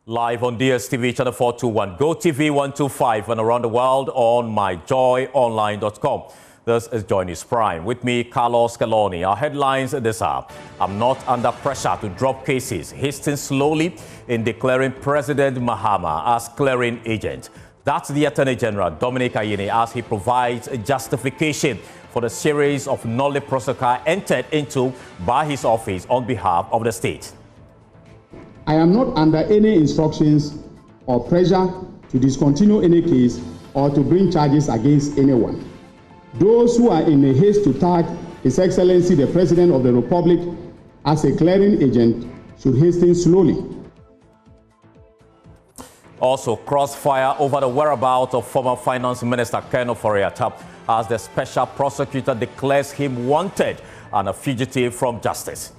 Live on DSTV channel 421, GoTV 125, and around the world on myjoyonline.com. This is Joy News Prime. With me, Carlos Caloni. Our headlines this hour. I'm not under pressure to drop cases. Hasting slowly in declaring President Mahama as clearing agent. That's the Attorney General, Dominic Ayine, as he provides a justification for the series of nolle prosequi entered into by his office on behalf of the state. I am not under any instructions or pressure to discontinue any case or to bring charges against anyone. Those who are in a haste to tag His Excellency the President of the Republic as a clearing agent should hasten slowly. Also, crossfire over the whereabouts of former Finance Minister Ken Ofori-Atta as the special prosecutor declares him wanted and a fugitive from justice.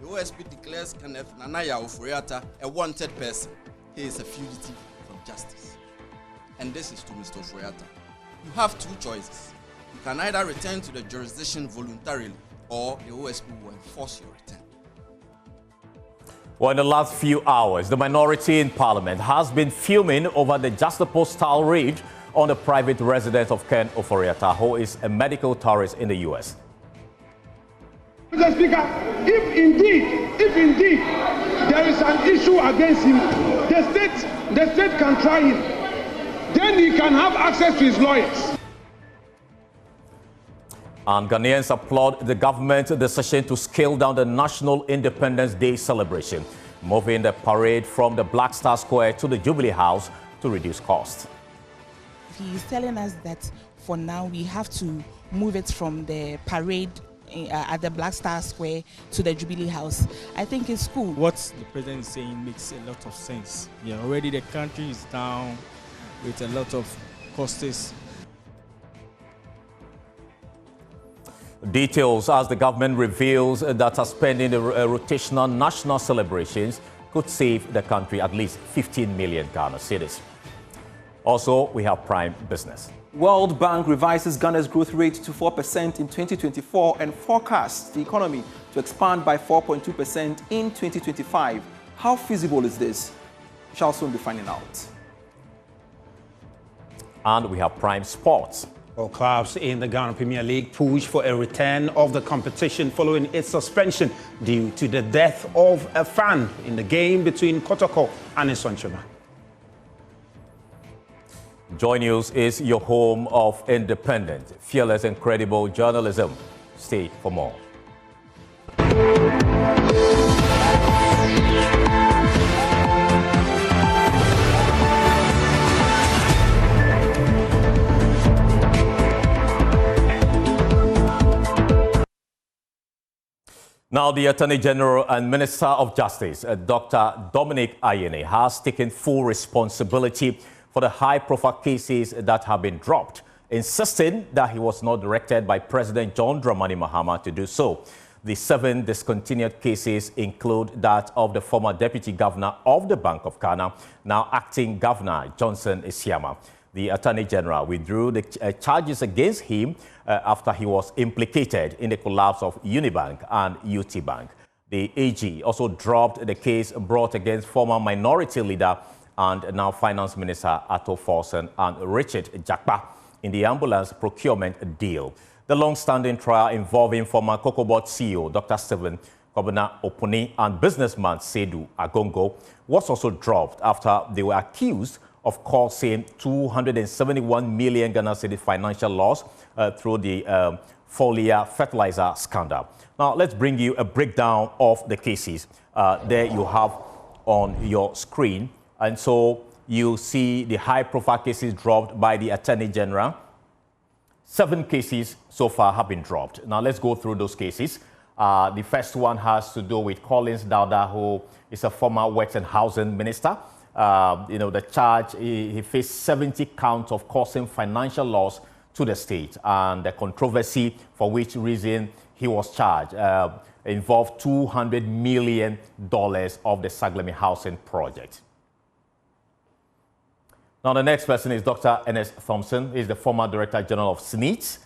The OSP declares Kenneth Nanaya Ofori-Atta a wanted person. He is a fugitive from justice. And this is to Mr. Ofori-Atta. You have two choices. You can either return to the jurisdiction voluntarily or the OSP will enforce your return. Well, in the last few hours, the minority in Parliament has been fuming over the Justice-style raid on the private residence of Ken Ofori-Atta, who is a medical tourist in the U.S. Mr. Speaker, if indeed there is an issue against him, the state can try him. Then he can have access to his lawyers. And Ghanaians applaud the government's decision to scale down the National Independence Day celebration, moving the parade from the Black Star Square to the Jubilee House to reduce costs. He is telling us that for now we have to move it from the parade at the Black Star Square to the Jubilee House. I think it's cool. What the president is saying makes a lot of sense. Yeah, already the country is down with a lot of costs. Details as the government reveals that suspending the rotational national celebrations could save the country at least 15 million Ghana cedis. Also, we have prime business. World Bank revises Ghana's growth rate to 4% in 2024 and forecasts the economy to expand by 4.2% in 2025. How feasible is this? We shall soon be finding out. And we have prime sports. Well, clubs in the Ghana Premier League push for a return of the competition following its suspension due to the death of a fan in the game between Kotoko and Isonchima. Joy News is your home of independent, fearless and credible journalism. Stay for more. Now, the Attorney General and Minister of Justice, Dr. Dominic Ayine, has taken full responsibility for the high-profile cases that have been dropped, insisting that he was not directed by President John Dramani Mahama to do so. The 7 discontinued cases include that of the former Deputy Governor of the Bank of Ghana, now Acting Governor Johnson Isiama. The Attorney General withdrew the charges against him after he was implicated in the collapse of Unibank and UT Bank. The AG also dropped the case brought against former Minority Leader and now Finance Minister Ato Forson and Richard Jakpa in the ambulance procurement deal. The long-standing trial involving former Cocobot CEO Dr. Stephen Kobina Opuni and businessman Sedu Agongo was also dropped after they were accused of causing 271 million Ghana cedi financial loss through the foliar fertilizer scandal. Now, let's bring you a breakdown of the cases. There you have on your screen. And so you see the high-profile cases dropped by the Attorney General. 7 cases so far have been dropped. Now, let's go through those cases. The first one has to do with Collins Dauda, who is a former Works and Housing Minister. The charge, he faced 70 counts of causing financial loss to the state. And the controversy for which reason he was charged involved $200 million of the Saglemi housing project. Now, the next person is Dr. Ernest Thompson. He's the former Director General of SNEET.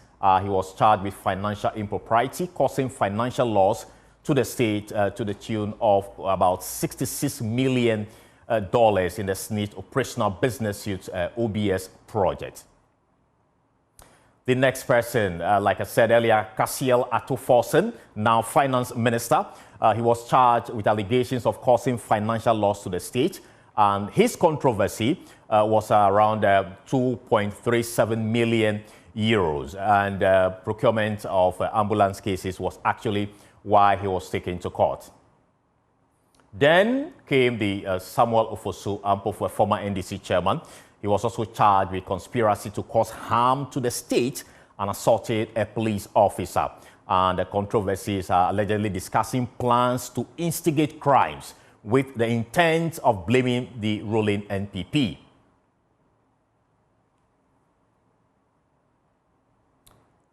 He was charged with financial impropriety, causing financial loss to the state to the tune of about 66 million in the SNIT Operational Business Suite OBS project. The next person, like I said earlier, Cassiel Atoforsen, now Finance Minister. He was charged with allegations of causing financial loss to the state. And his controversy was around 2.37 million euros. And procurement of ambulance cases was actually why he was taken to court. Then came the Samuel Ofosu-Ampofo, former NDC chairman. He was also charged with conspiracy to cause harm to the state and assaulted a police officer. And the controversies are allegedly discussing plans to instigate crimes with the intent of blaming the ruling NPP.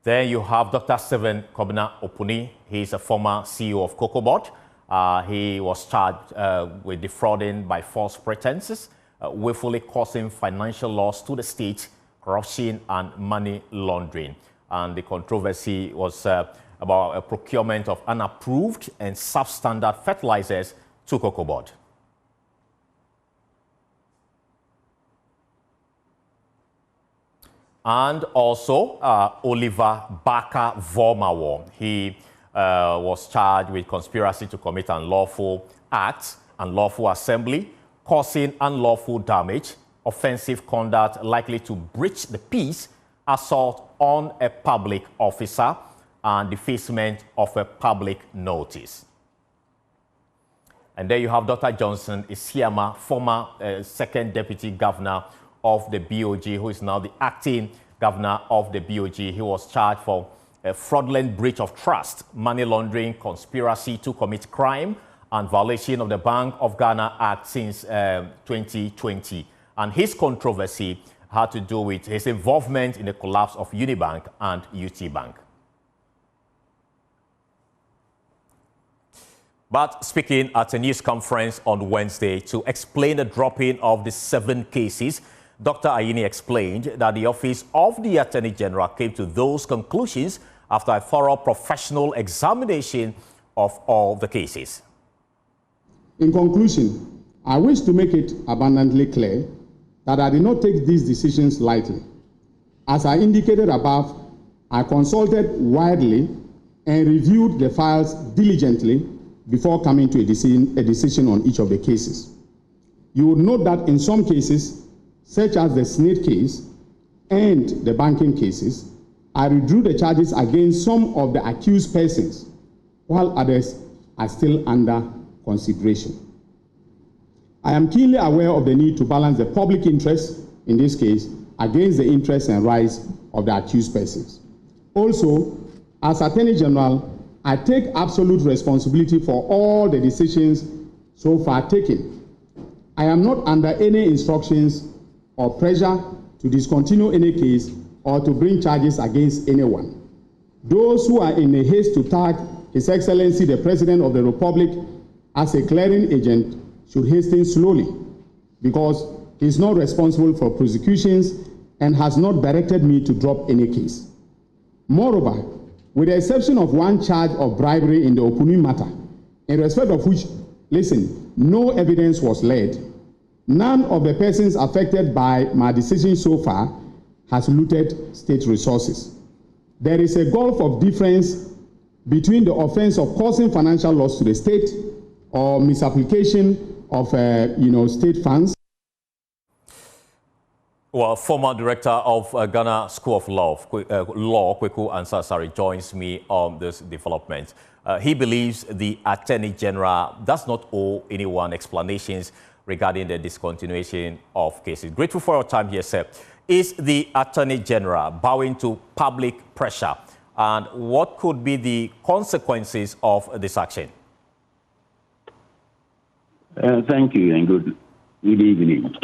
Then you have Dr. Stephen Kobina Opuni. He is a former CEO of COCOBOD. He was charged with defrauding by false pretenses, willfully causing financial loss to the state, corruption, and money laundering. And the controversy was about a procurement of unapproved and substandard fertilizers to COCOBOD. And also Oliver Baka Vormawo. He was charged with conspiracy to commit unlawful acts, unlawful assembly, causing unlawful damage, offensive conduct likely to breach the peace, assault on a public officer, and defacement of a public notice. And there you have Dr. Johnson Isiama, former second deputy governor of the BOG, who is now the acting governor of the BOG. He was charged for a fraudulent breach of trust, money laundering, conspiracy to commit crime, and violation of the Bank of Ghana Act since 2020. And his controversy had to do with his involvement in the collapse of Unibank and UT Bank. But speaking at a news conference on Wednesday to explain the dropping of the 7 cases, Dr. Ayine explained that the Office of the Attorney General came to those conclusions after a thorough professional examination of all the cases. In conclusion, I wish to make it abundantly clear that I did not take these decisions lightly. As I indicated above, I consulted widely and reviewed the files diligently before coming to a decision on each of the cases. You would note that in some cases, such as the SNIT case and the banking cases, I withdrew the charges against some of the accused persons, while others are still under consideration. I am keenly aware of the need to balance the public interest, in this case, against the interests and rights of the accused persons. Also, as Attorney General, I take absolute responsibility for all the decisions so far taken. I am not under any instructions or pressure to discontinue any case or to bring charges against anyone. Those who are in a haste to tag His Excellency the President of the Republic as a clearing agent should hasten slowly, because he is not responsible for prosecutions and has not directed me to drop any case. Moreover, with the exception of one charge of bribery in the Opuni matter, in respect of which, no evidence was laid, none of the persons affected by my decision so far has looted state resources. There is a gulf of difference between the offense of causing financial loss to the state or misapplication of state funds. Well, former director of Ghana School of Law, Kweku Ansah, joins me on this development. He believes the Attorney General does not owe anyone explanations regarding the discontinuation of cases. Grateful for your time here, sir. Is the Attorney General bowing to public pressure? And what could be the consequences of this action? Thank you and good evening.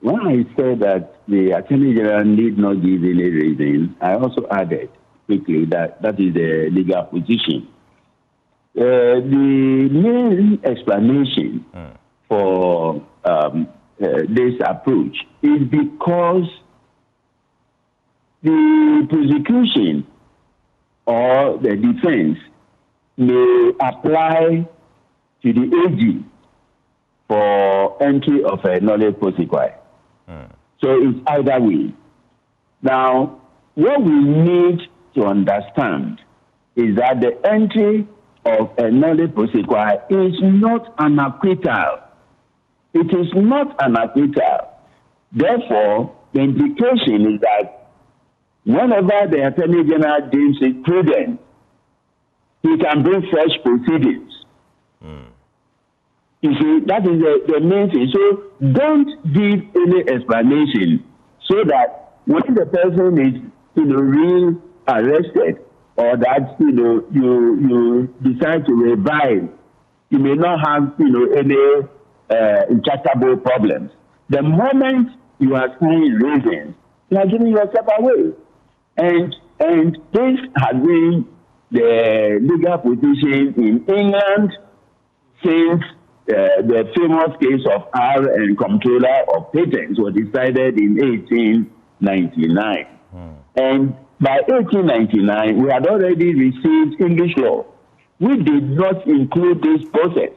When I said that the Attorney General need not give any reason, I also added quickly that that is the legal position. The main explanation for this approach is because the prosecution or the defense may apply to the AG for entry of a knowledge prosecutor. So it's either way. Now, what we need to understand is that the entry of a knowledge prosecutor is not an acquittal. It is not an acquittal. Therefore, the implication is that whenever the Attorney General deems it prudent, he can bring fresh proceedings. You see, that is the main thing. So don't give any explanation so that when the person is, re-arrested or that, you decide to revive, you may not have, any intractable problems. The moment you are saying reasons, you are giving yourself away. And this has been the legal position in England since the famous case of R and Comptroller of Patents was decided in 1899. And by 1899, we had already received English law. We did not include this process.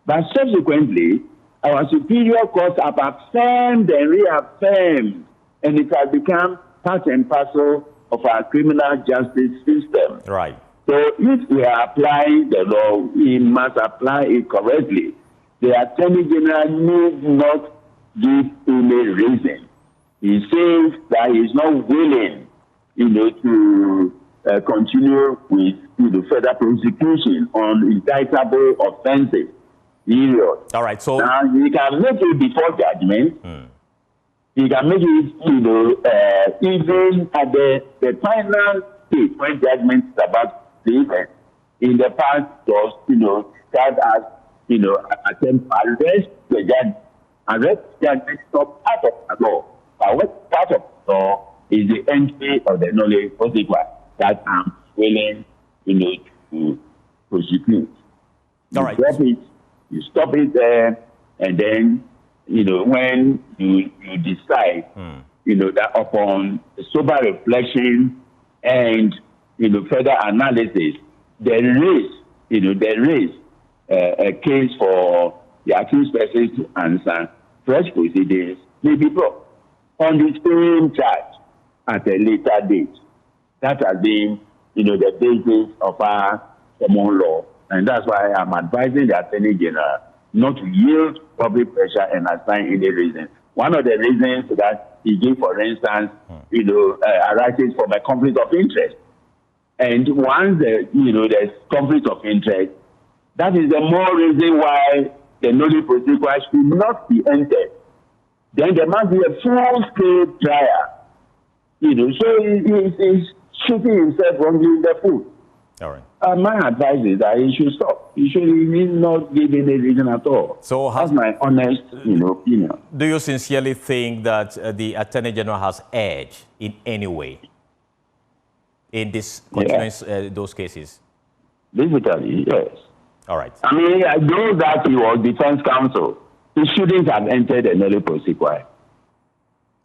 But subsequently, our superior courts have affirmed and reaffirmed, and it has become part and parcel of our criminal justice system. Right. So if we are applying the law, we must apply it correctly. The Attorney General need not give any reason. He says that he is not willing, to continue with further prosecution on indictable offenses. Period. All right. So now he can make it before judgment. He can make it, even at the final stage when judgment is about the event. In the past, was start as attempt to arrest the judge. Arrest judgment is not part of the law. But what part of the law is the entry of the knowledge prosecutor that I'm willing, to prosecute. All right. You stop it there, and then, when you decide, that upon sober reflection and, further analysis, there is a case for the accused person to answer, fresh proceedings may be brought on the same charge at a later date. That has been, the basis of our common law. And that's why I'm advising the Attorney General not to yield public pressure and assign any reason. One of the reasons that he gave, for instance, arises from a conflict of interest. And once there's conflict of interest, that is the more reason why the knowledge prosecutor should not be entered. Then there must be a full-scale trial. So he's shooting himself wrongly in the foot. All right. My advice is that he should stop. He should not give any reason at all. So that's my honest, opinion. Do you sincerely think that the Attorney General has erred in any way in this those cases? Basically, yes. All right. I mean, I know that he was defense counsel. He shouldn't have entered a knowledge prosecutor.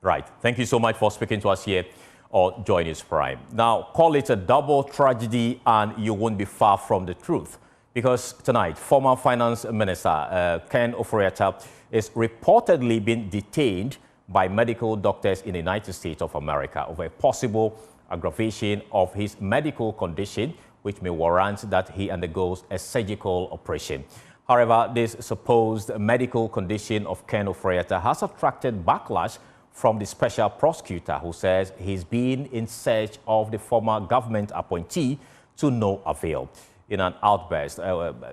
Right. Thank you so much for speaking to us here or Joy News Prime. Now, call it a double tragedy and you won't be far from the truth. Because tonight, former Finance Minister Ken Ofori-Atta is reportedly being detained by medical doctors in the United States of America over a possible aggravation of his medical condition, which may warrant that he undergoes a surgical operation. However, this supposed medical condition of Ken Ofori-Atta has attracted backlash from the special prosecutor, who says he's been in search of the former government appointee to no avail. In an outburst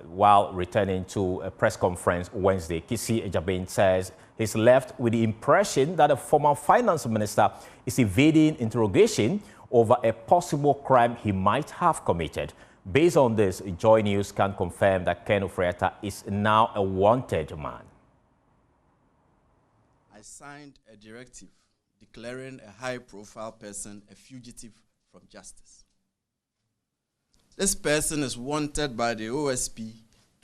while returning to a press conference Wednesday, Kisi Ejabin says he's left with the impression that the former finance minister is evading interrogation over a possible crime he might have committed. Based on this, Joy News can confirm that Ken Ofori-Atta is now a wanted man. I signed a directive declaring a high-profile person a fugitive from justice. This person is wanted by the OSP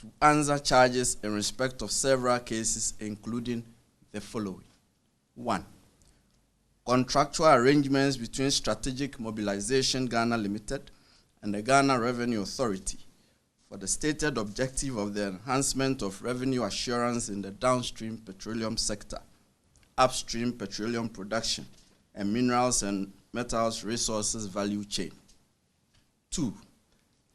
to answer charges in respect of several cases, including the following. 1. Contractual arrangements between Strategic Mobilization Ghana Limited and the Ghana Revenue Authority for the stated objective of the enhancement of revenue assurance in the downstream petroleum sector, upstream petroleum production, and minerals and metals resources value chain. 2,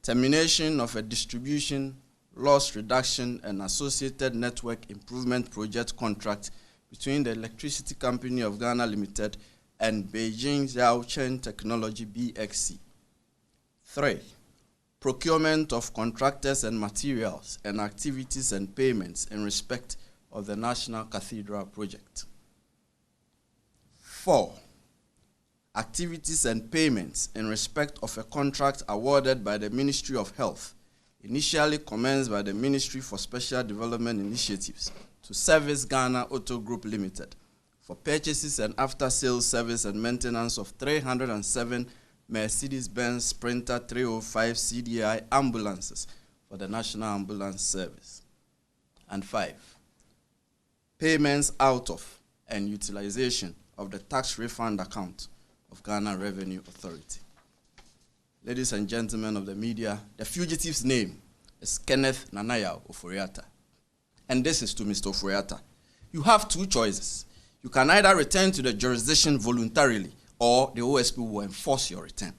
termination of a distribution, loss reduction, and associated network improvement project contract between the Electricity Company of Ghana Limited and Beijing Xiaochen Technology BXC. 3, procurement of contractors and materials and activities and payments in respect of the National Cathedral project. 4, activities and payments in respect of a contract awarded by the Ministry of Health, initially commenced by the Ministry for Special Development Initiatives, to Service Ghana Auto Group Limited for purchases and after-sales service and maintenance of 307 Mercedes-Benz Sprinter 305 CDI ambulances for the National Ambulance Service. And 5, payments out of and utilization of the tax refund account of Ghana Revenue Authority. Ladies and gentlemen of the media, the fugitive's name is Kenneth Nanaya Ofori-Atta. And this is to Mr. Ofori-Atta. You have 2 choices. You can either return to the jurisdiction voluntarily or the OSP will enforce your return.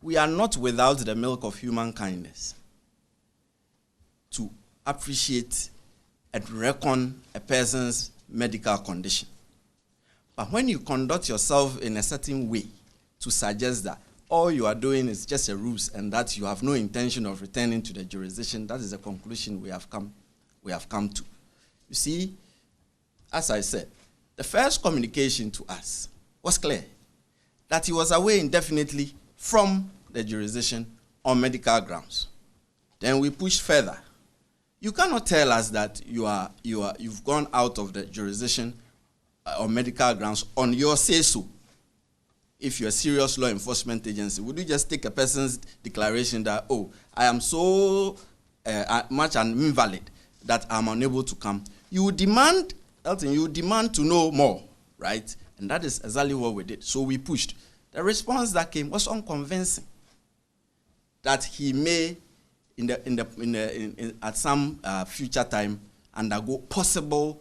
We are not without the milk of human kindness to appreciate and reckon a person's medical condition. But when you conduct yourself in a certain way to suggest that all you are doing is just a ruse and that you have no intention of returning to the jurisdiction, that is the conclusion we have come to. You see, as I said, the first communication to us was clear, that he was away indefinitely from the jurisdiction on medical grounds. Then we pushed further. You cannot tell us that you've gone out of the jurisdiction on medical grounds on your say-so. If you're a serious law enforcement agency, would you just take a person's declaration that, oh, I am so much an invalid that I'm unable to come? You would demand, Elton, you would demand to know more, right? And that is exactly what we did. So we pushed. The response that came was unconvincing. That he may, at some future time, undergo possible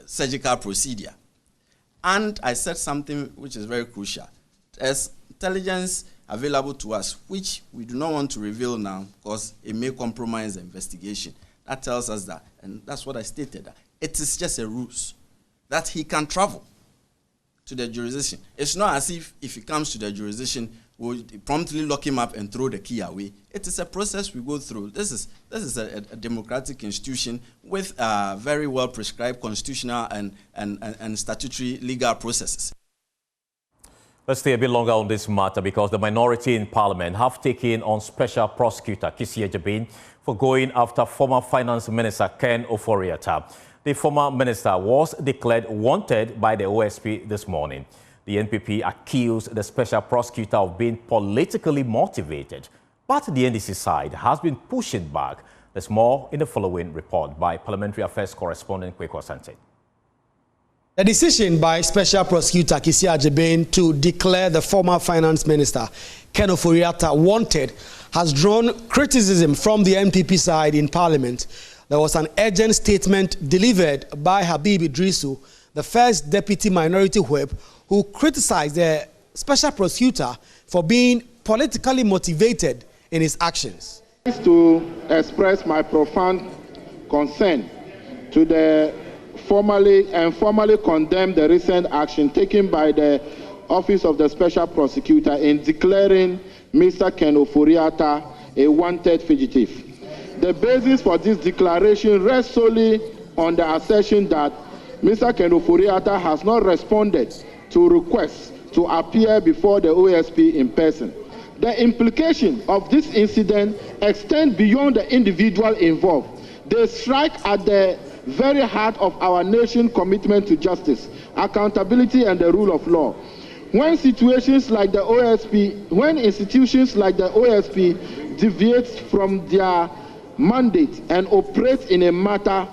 surgical procedure. And I said something which is very crucial. There's intelligence available to us, which we do not want to reveal now because it may compromise the investigation. That tells us that, and that's what I stated, that it is just a ruse, that he can travel to the jurisdiction. It's not as if he comes to the jurisdiction, we'll promptly lock him up and throw the key away. It is a process we go through. This is a democratic institution with very well prescribed constitutional and statutory legal processes. Let's stay a bit longer on this matter because the minority in Parliament have taken on Special Prosecutor Kisia Jabin for going after former Finance Minister Ken Ofori-Atta. The former minister was declared wanted by the OSP this morning. The NPP accused the Special Prosecutor of being politically motivated, but the NDC side has been pushing back. There's more in the following report by Parliamentary Affairs correspondent Kweko Asante. The decision by Special Prosecutor Kisia Jabin to declare the former Finance Minister Ken Ofori-Atta wanted has drawn criticism from the NPP side in Parliament. There was an urgent statement delivered by Habib Idrisu, the first Deputy Minority Whip, who criticized the Special Prosecutor for being politically motivated in his actions. To express my profound concern to the formally condemn the recent action taken by the Office of the Special Prosecutor in declaring Mr. Ken Ofori-Atta a wanted fugitive. The basis for this declaration rests solely on the assertion that Mr. Ken Ofori-Atta has not responded to requests to appear before the OSP in person. The implications of this incident extend beyond the individual involved. They strike at the very heart of our nation's commitment to justice, accountability, and the rule of law. When institutions like the OSP deviate from their mandate and operate in a matter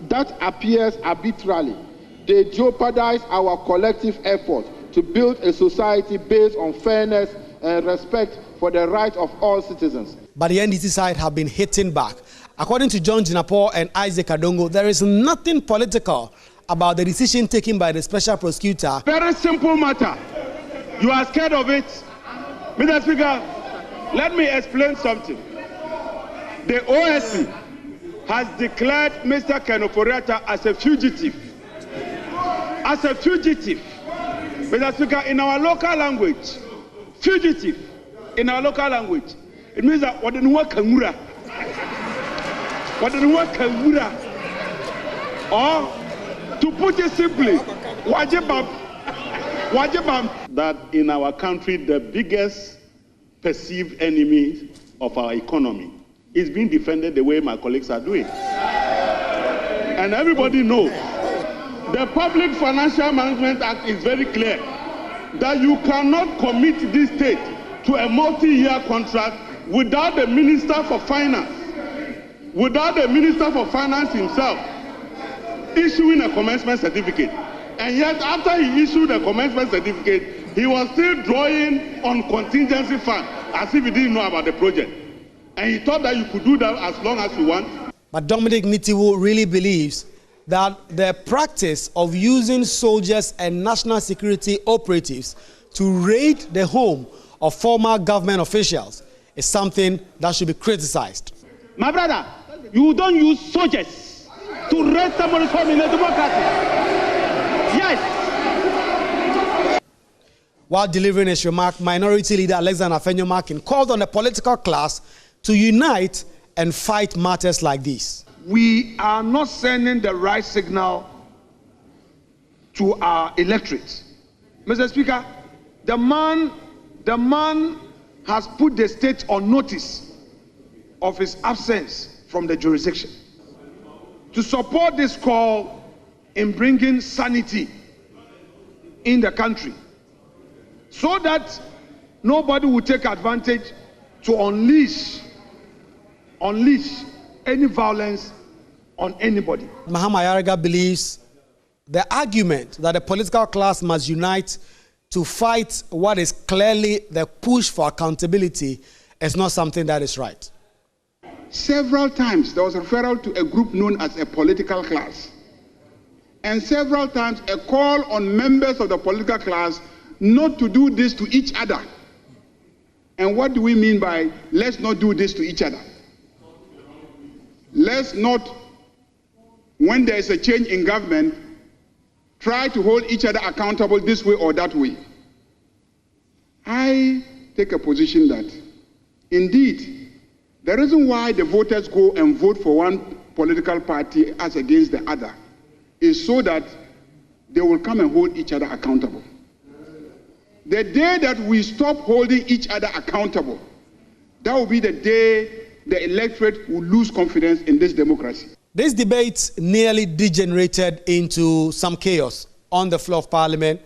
that appears arbitrarily, they jeopardize our collective effort to build a society based on fairness and respect for the rights of all citizens. But the NDC side have been hitting back. According to John Jinapor and Isaac Adongo, there is nothing political about the decision taken by the special prosecutor. Very simple matter. You are scared of it. Mr. Speaker, let me explain something. The OSP has declared Mr. Ken Ofori-Atta as a fugitive. As a fugitive. Mr. Speaker, in our local language, fugitive, in our local language, it means that what didn't work Kamura. What didn't work Kamura. Or, to put it simply, Wajibam. That in our country, the biggest perceived enemy of our economy is being defended the way my colleagues are doing. And everybody knows the Public Financial Management Act is very clear that you cannot commit this state to a multi-year contract without the Minister for Finance, himself issuing a commencement certificate. And yet, after he issued a commencement certificate, he was still drawing on contingency fund as if he didn't know about the project. And he thought that you could do that as long as you want. But Dominic Nitiwo really believes that the practice of using soldiers and national security operatives to raid the home of former government officials is something that should be criticized. My brother, you don't use soldiers to raid somebody's home in a democracy. Yes. While delivering his remark, Minority Leader Alexander Afenyo-Markin called on the political class to unite and fight matters like these. We are not sending the right signal to our electorate. Mr. Speaker, the man has put the state on notice of his absence from the jurisdiction. To support this call in bringing sanity in the country, so that nobody will take advantage to unleash any violence on anybody. Mahama Yariga believes the argument that the political class must unite to fight what is clearly the push for accountability is not something that is right. Several times there was a referral to a group known as a political class. And several times a call on members of the political class not to do this to each other. And what do we mean by let's not do this to each other? Let's not, when there is a change in government, try to hold each other accountable this way or that way. I take a position that, indeed, the reason why the voters go and vote for one political party as against the other is so that they will come and hold each other accountable. The day that we stop holding each other accountable, that will be the day the electorate will lose confidence in this democracy. This debate nearly degenerated into some chaos on the floor of Parliament,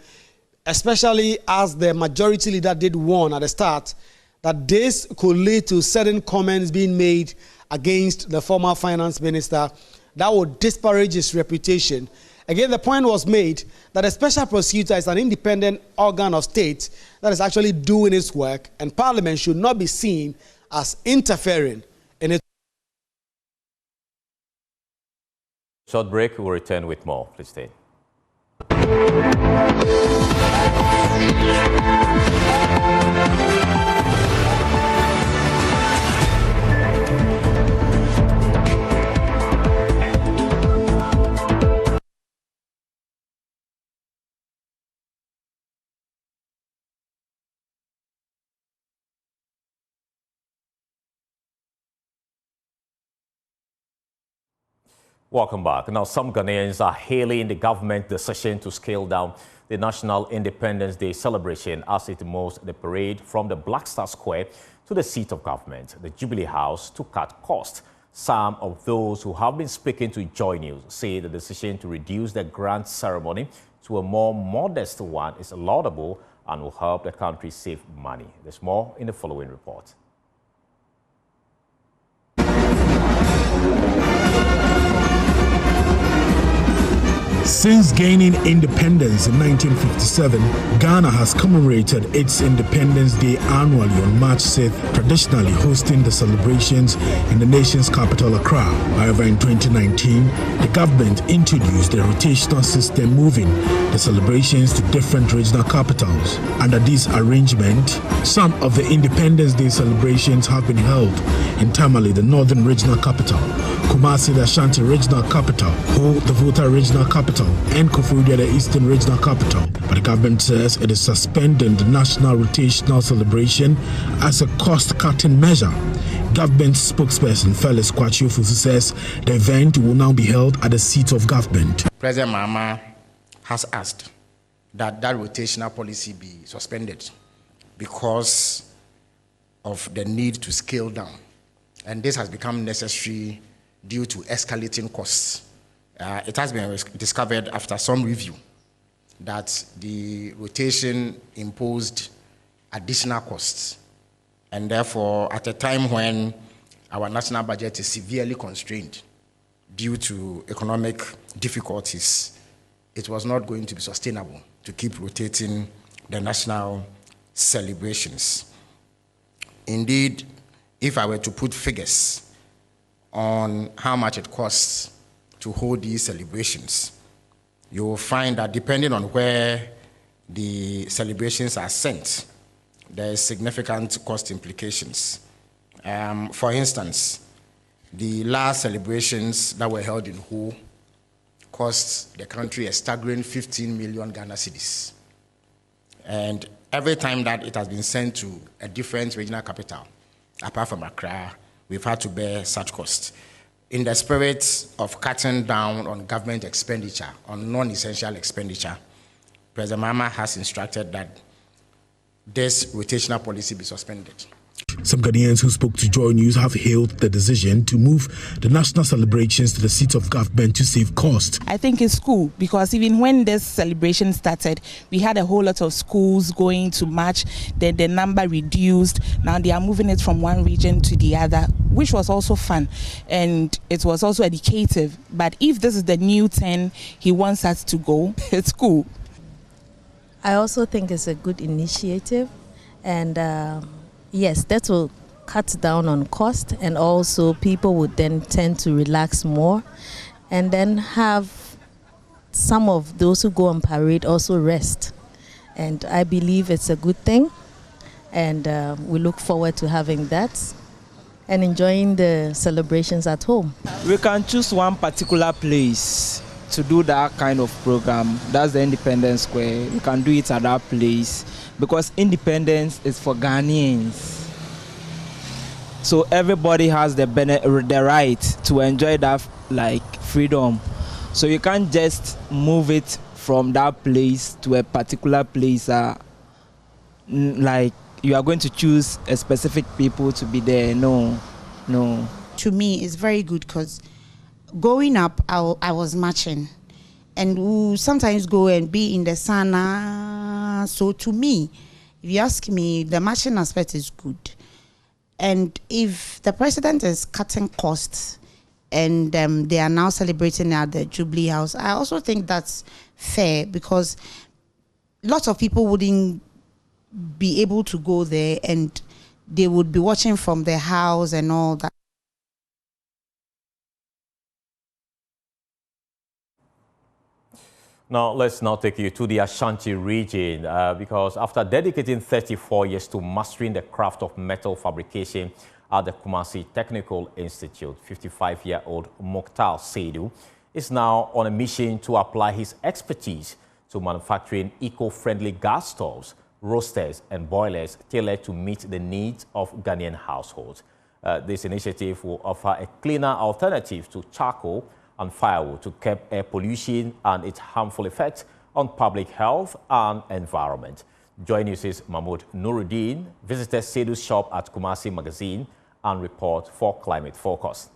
especially as the Majority Leader did warn at the start that this could lead to certain comments being made against the former Finance Minister that would disparage his reputation. Again, the point was made that a special prosecutor is an independent organ of state that is actually doing its work, and Parliament should not be seen as interfering in it. Short break, we'll return with more. Please stay. Welcome back. Now, some Ghanaians are hailing the government's decision to scale down the National Independence Day celebration as it moves the parade from the Black Star Square to the seat of government, the Jubilee House, to cut costs. Some of those who have been speaking to Joy News say the decision to reduce the grand ceremony to a more modest one is laudable and will help the country save money. There's more in the following report. Since gaining independence in 1957, Ghana has commemorated its Independence Day annually on March 6th, traditionally hosting the celebrations in the nation's capital, Accra. However, in 2019, the government introduced a rotational system moving the celebrations to different regional capitals. Under this arrangement, some of the Independence Day celebrations have been held in Tamale, the northern regional capital, Kumasi, the Ashanti regional capital, Ho, the Volta regional capital, and Ofori-Atta, the eastern regional capital. But the government says it is suspending the national rotational celebration as a cost-cutting measure. Government spokesperson Felix Kwachiofusu says the event will now be held at the seat of government. President Mahama has asked that rotational policy be suspended because of the need to scale down. And this has become necessary due to escalating costs. It has been discovered after some review that the rotation imposed additional costs. And therefore, at a time when our national budget is severely constrained due to economic difficulties, it was not going to be sustainable to keep rotating the national celebrations. Indeed, if I were to put figures on how much it costs to hold these celebrations, you will find that depending on where the celebrations are sent, there is significant cost implications. For instance, the last celebrations that were held in Ho cost the country a staggering 15 million Ghana cedis. And every time that it has been sent to a different regional capital, apart from Accra, we've had to bear such costs. In the spirit of cutting down on government expenditure, on non-essential expenditure, President Mahama has instructed that this rotational policy be suspended. Some Ghanaians who spoke to Joy News have hailed the decision to move the national celebrations to the seat of government to save cost. I think it's cool because even when this celebration started, we had a whole lot of schools going to march. The number reduced. Now they are moving it from one region to the other, which was also fun. And it was also educative. But if this is the new 10 he wants us to go, it's cool. I also think it's a good initiative. And yes, that will cut down on cost, and also people would then tend to relax more, and then have some of those who go on parade also rest. And I believe it's a good thing, and we look forward to having that and enjoying the celebrations at home. We can choose one particular place to do that kind of program. That's the Independence Square. We can do it at that place because independence is for Ghanaians. So everybody has the right to enjoy that like freedom. So you can't just move it from that place to a particular place. Like you are going to choose a specific people to be there. No. To me, it's very good because growing up, I was marching, and we sometimes go and be in the sauna. So to me, if you ask me, the marching aspect is good. And if the president is cutting costs and they are now celebrating at the Jubilee House, I also think that's fair because lots of people wouldn't be able to go there and they would be watching from their house and all that. Now, let's now take you to the Ashanti region because after dedicating 34 years to mastering the craft of metal fabrication at the Kumasi Technical Institute, 55-year-old Mokhtar Saidu is now on a mission to apply his expertise to manufacturing eco-friendly gas stoves, roasters and boilers tailored to meet the needs of Ghanaian households. This initiative will offer a cleaner alternative to charcoal and firewood to curb air pollution and its harmful effects on public health and environment. Joy News' Mahmoud Nuruddin visited Saidu's shop at Kumasi Magazine and report for Climate Focus.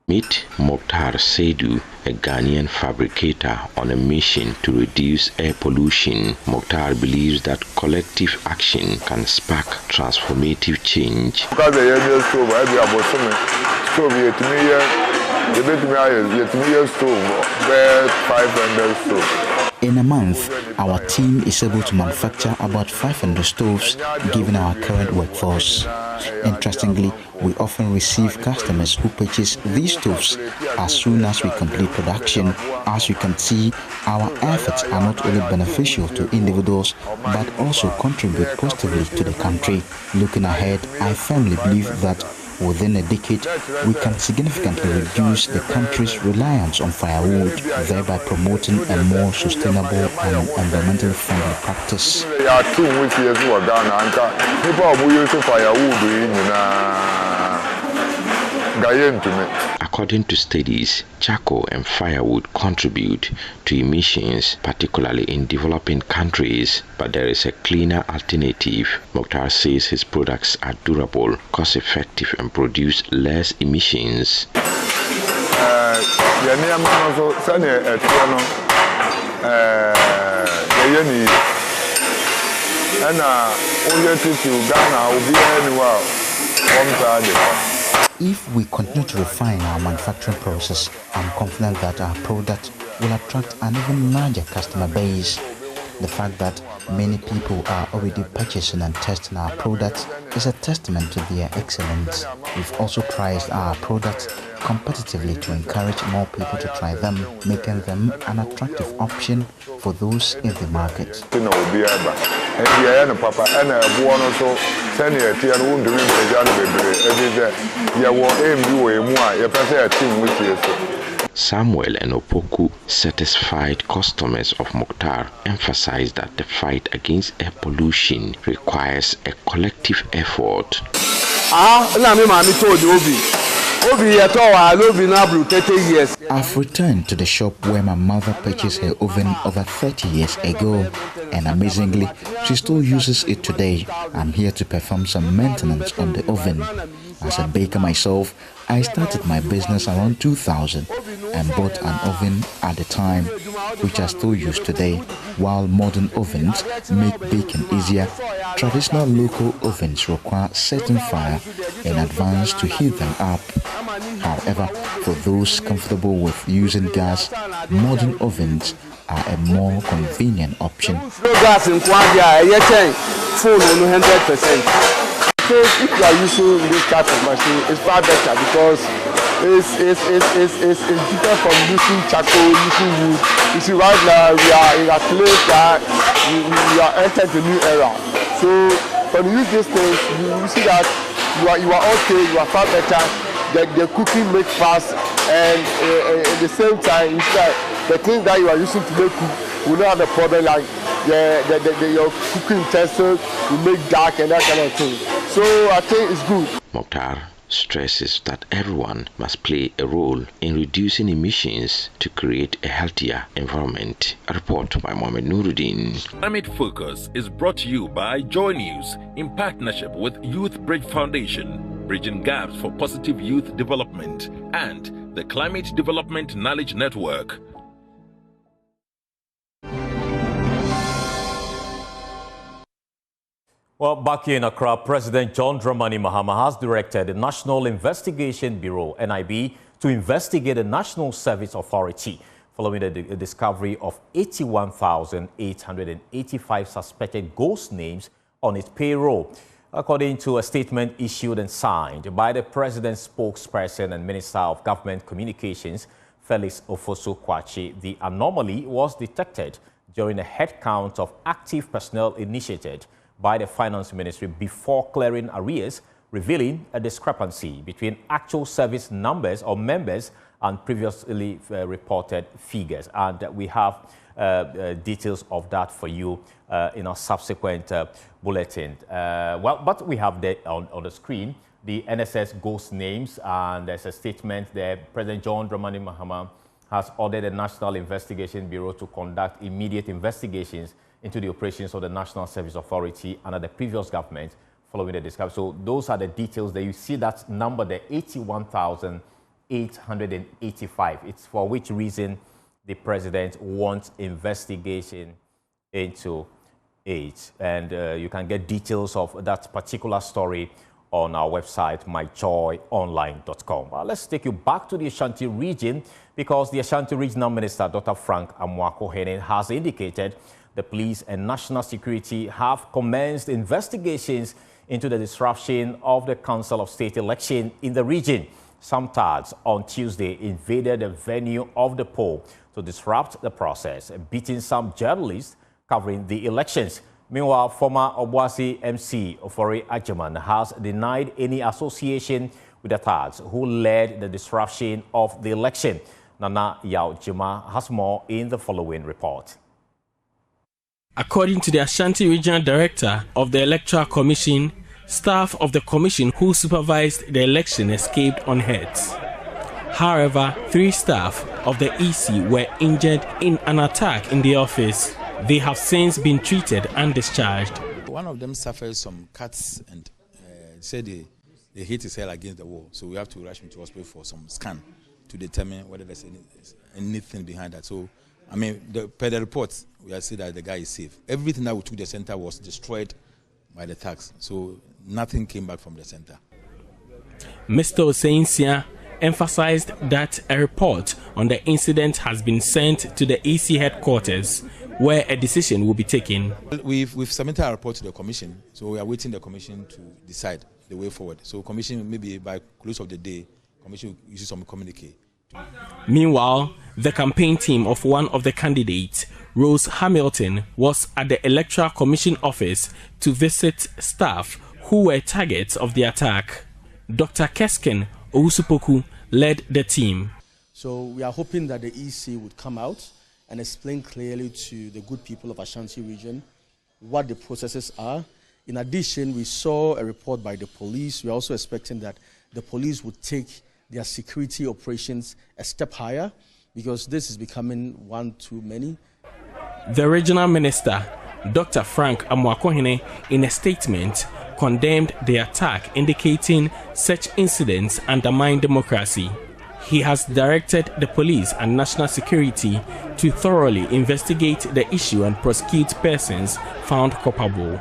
Meet Mokhtar Saidu, a Ghanaian fabricator on a mission to reduce air pollution. Mokhtar believes that collective action can spark transformative change. In a month, our team is able to manufacture about 500 stoves, given our current workforce. Interestingly, we often receive customers who purchase these stoves as soon as we complete production. As you can see, our efforts are not only beneficial to individuals, but also contribute positively to the country. Looking ahead, I firmly believe that within a decade, we can significantly reduce the country's reliance on firewood, thereby promoting a more sustainable and environmentally friendly practice. According to studies, charcoal and firewood contribute to emissions, particularly in developing countries, but there is a cleaner alternative. Mokhtar says his products are durable, cost-effective, and produce less emissions. If we continue to refine our manufacturing process, I'm confident that our product will attract an even larger customer base. The fact that many people are already purchasing and testing our products is a testament to their excellence. We've also priced our products competitively to encourage more people to try them, making them an attractive option for those in the market. Samuel and Opoku, satisfied customers of Mokhtar, emphasized that the fight against air pollution requires a collective effort. I've returned to the shop where my mother purchased her oven over 30 years ago, and amazingly, she still uses it today. I'm here to perform some maintenance on the oven. As a baker myself, I started my business around 2000 and bought an oven at the time, which I still use today. While modern ovens make baking easier, traditional local ovens require certain fire in advance to heat them up. However, for those comfortable with using gas, modern ovens are a more convenient option. If you are using this type of machine, it's far better because it's different from using charcoal, using wood. You see, right now we are in a place that we are entered a new era. So when you use these things, you see that you are okay, you are far better. The cooking makes fast, and at the same time, you see that the things that you are using to make cook will not have a problem like your cooking utensils will make dark and that kind of thing. So I think it's good. Mokhtar stresses that everyone must play a role in reducing emissions to create a healthier environment. A report by Mohamed Nuruddin. Climate Focus is brought to you by Joy News in partnership with Youth Bridge Foundation, bridging gaps for positive youth development, and the Climate Development Knowledge Network. Well, back here in Accra, President John Dramani Mahama has directed the National Investigation Bureau, NIB, to investigate the National Service Authority following the discovery of 81,885 suspected ghost names on its payroll. According to a statement issued and signed by the President's spokesperson and Minister of Government Communications, Felix Ofosu-Kwakye, the anomaly was detected during a head count of active personnel initiated by the Finance Ministry before clearing arrears, revealing a discrepancy between actual service numbers or members and previously reported figures. And we have details of that for you in our subsequent bulletin. But we have there on the screen the NSS ghost names, and there's a statement there. President John Dramani Mahama has ordered the National Investigation Bureau to conduct immediate investigations into the operations of the National Service Authority under the previous government following the discovery. So those are the details there. You see that number there, 81,885. It's for which reason the president wants investigation into it. And you can get details of that particular story on our website, myjoyonline.com. Let's take you back to the Ashanti region because the Ashanti Regional Minister, Dr. Frank Amoako-Hene, has indicated the police and national security have commenced investigations into the disruption of the Council of State election in the region. Some thugs on Tuesday invaded the venue of the poll to disrupt the process, beating some journalists covering the elections. Meanwhile, former Obuasi MC Ofori-Atta has denied any association with the thugs who led the disruption of the election. Nana Yao-Jima has more in the following report. According to the Ashanti Regional Director of the Electoral Commission, staff of the commission who supervised the election escaped unhurt. However, 3 staff of the EC were injured in an attack in the office. They have since been treated and discharged. One of them suffered some cuts and said they hit his head against the wall. So we have to rush him to hospital for some scan to determine whether there's anything behind that. So, I mean, per the report, we have said that the guy is safe. Everything that we took the center was destroyed by the thugs. So nothing came back from the center. Mr. Oseinsia emphasized that a report on the incident has been sent to the EC headquarters, where a decision will be taken. We've submitted a report to the commission, so we are waiting the commission to decide the way forward. So commission, maybe by close of the day, commission will issue some communique. Meanwhile, the campaign team of one of the candidates, Rose Hamilton, was at the Electoral Commission office to visit staff who were targets of the attack. Dr. Kesken Ousupoku led the team. So we are hoping that the EC would come out and explain clearly to the good people of Ashanti region what the processes are. In addition, we saw a report by the police. We are also expecting that the police would take their security operations a step higher because this is becoming one too many. The regional minister, Dr. Frank Amoako-Hene, in a statement, condemned the attack, indicating such incidents undermine democracy. He has directed the police and national security to thoroughly investigate the issue and prosecute persons found culpable.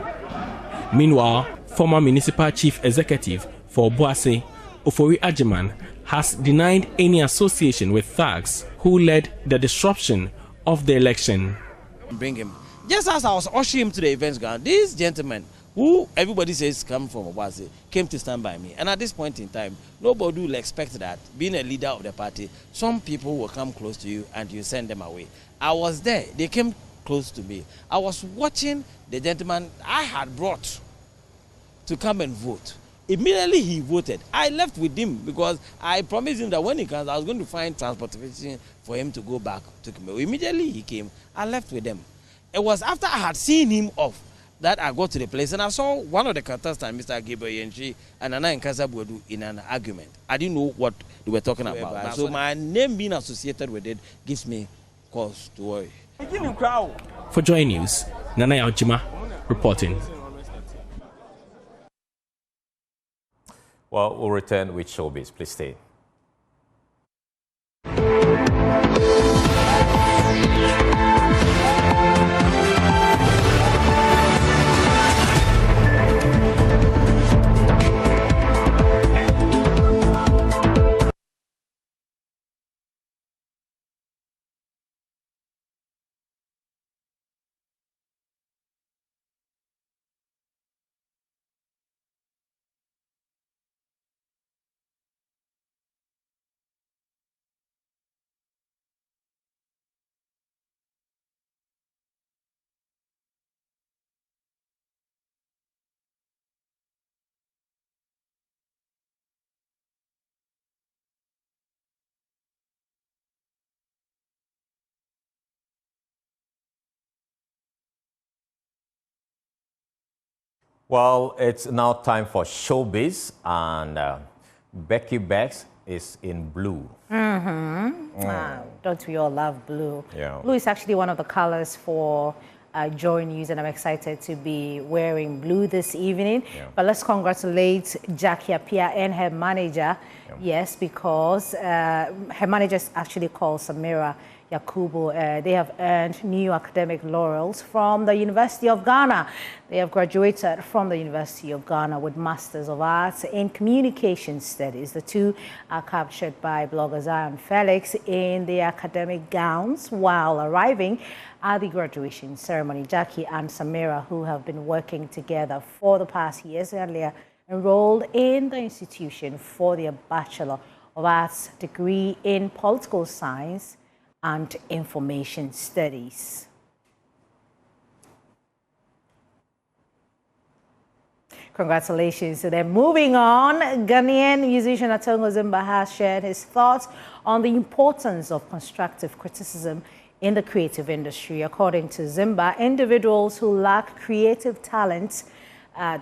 Meanwhile, former municipal chief executive for Boase, Ofori-Atta, has denied any association with thugs who led the disruption of the election. Bring him. Just as I was ushering him to the events ground, this gentleman, who everybody says come from Obuasi, came to stand by me. And at this point in time, nobody will expect that, being a leader of the party, some people will come close to you and you send them away. I was there. They came close to me. I was watching the gentleman I had brought to come and vote. Immediately he voted. I left with him because I promised him that when he comes, I was going to find transportation for him to go back to Kembe. Immediately he came. I left with them. It was after I had seen him off that I got to the place and I saw one of the contestants, Mr. Gabriel Yenchi and Nana Nkasa in an argument. I didn't know what they were talking about. So my name being associated with it gives me cause to worry. For Joy News, Nana Yao-Jima reporting. Well, we'll return with Showbiz. Please stay. Well, it's now time for Showbiz, and Becky Bex is in blue. Don't we all love blue? Yeah. Blue is actually one of the colors for Joy News, and I'm excited to be wearing blue this evening. Yeah. But let's congratulate Jackie Appiah and her manager. Yes, because her manager is actually called Samira Yakubu. They have earned new academic laurels from the University of Ghana. They have graduated from the University of Ghana with Masters of Arts in Communication Studies. The two are captured by blogger Zion Felix in their academic gowns while arriving at the graduation ceremony. Jackie and Samira, who have been working together for the past years, earlier enrolled in the institution for their Bachelor of Arts degree in Political Science and Information Studies. Congratulations to them. Moving on, Ghanaian musician Atongo Zimba has shared his thoughts on the importance of constructive criticism in the creative industry. According to Zimba, individuals who lack creative talents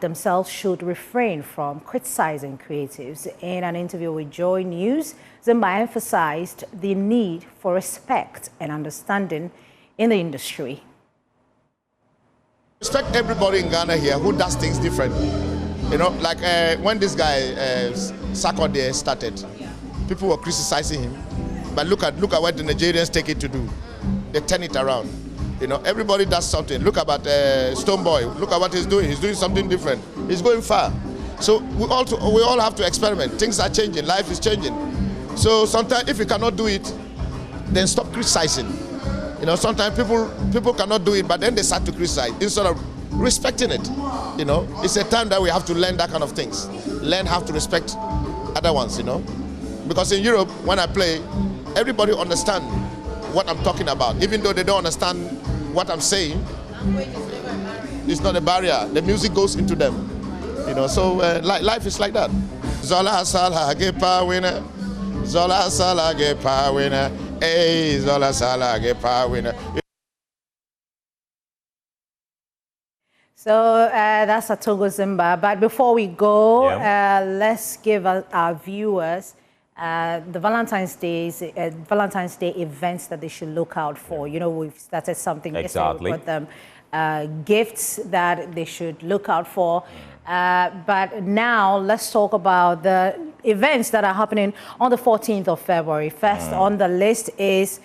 themselves should refrain from criticizing creatives. In an interview with Joy News, Zimba emphasized the need for respect and understanding in the industry. Respect everybody in Ghana here who does things different. You know, like when this guy Sarkodie started, people were criticizing him. But look at what the Nigerians take it to do. They turn it around. You know, everybody does something. Look about Stoneboy. Look at what he's doing. He's doing something different. He's going far. So we all have to experiment. Things are changing. Life is changing. So sometimes if you cannot do it, then stop criticizing. You know, sometimes people cannot do it, but then they start to criticize instead of respecting it. You know, it's a time that we have to learn that kind of things. Learn how to respect other ones. You know, because in Europe, when I play, everybody understands what I'm talking about, even though they don't understand what I'm saying. It's not a barrier. The music goes into them, you know. So life is like that. Zola Sala get power winner. Zola Sala get power winner. Hey, Zola Sala get power winner. So that's Atongo Zimba. But before we go, let's give our viewers the Valentine's Day events that they should look out for. You know, we've started something yesterday with them. Gifts that they should look out for. But now let's talk about the events that are happening on the 14th of February. First on the list is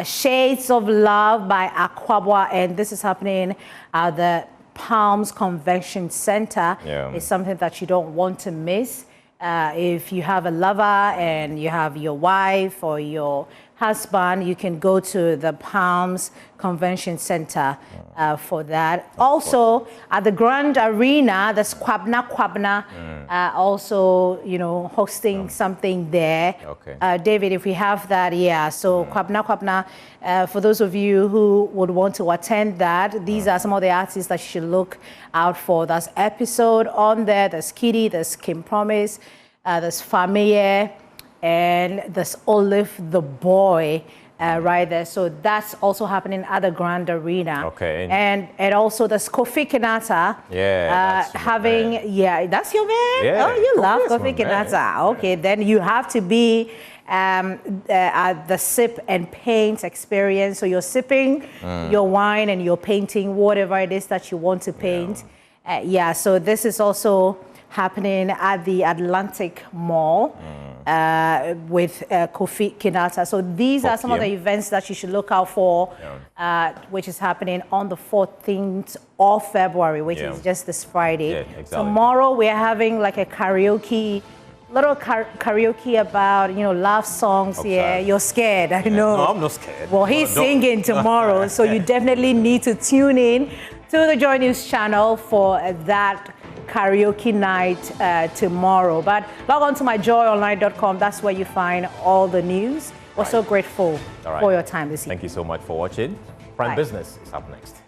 Shades of Love by Aquabwa, and this is happening at the Palms Convention Center. It's something that you don't want to miss. If you have a lover and you have your wife or your husband, you can go to the Palms Convention Center for that. Also, at the Grand Arena, there's Kwabna, also, you know, hosting something there. David, if we have that, so Kwabna, for those of you who would want to attend that, these are some of the artists that you should look out for. There's Episode on there, there's Kitty, there's Kim Promise, there's Famille, and there's Olive the Boy right there. So that's also happening at the Grand Arena. And also there's Kofi Kinata having, that's your man? Oh, you love Kofi Kinata. Okay, then you have to be at the sip and paint experience. So you're sipping your wine and you're painting whatever it is that you want to paint. So this is also happening at the Atlantic Mall with Kofi Kinata. So these are some of the events that you should look out for, which is happening on the 14th of February, which is just this Friday. Tomorrow we're having like a karaoke, karaoke about, you know, love songs. You're scared, I know. No, I'm not scared. Well, he's singing tomorrow, so you definitely need to tune in to the Joy News channel for that karaoke night tomorrow. But log on to myjoyonline.com. That's where you find all the news. We're so grateful for your time this evening. Thank you so much for watching. Prime Business is up next.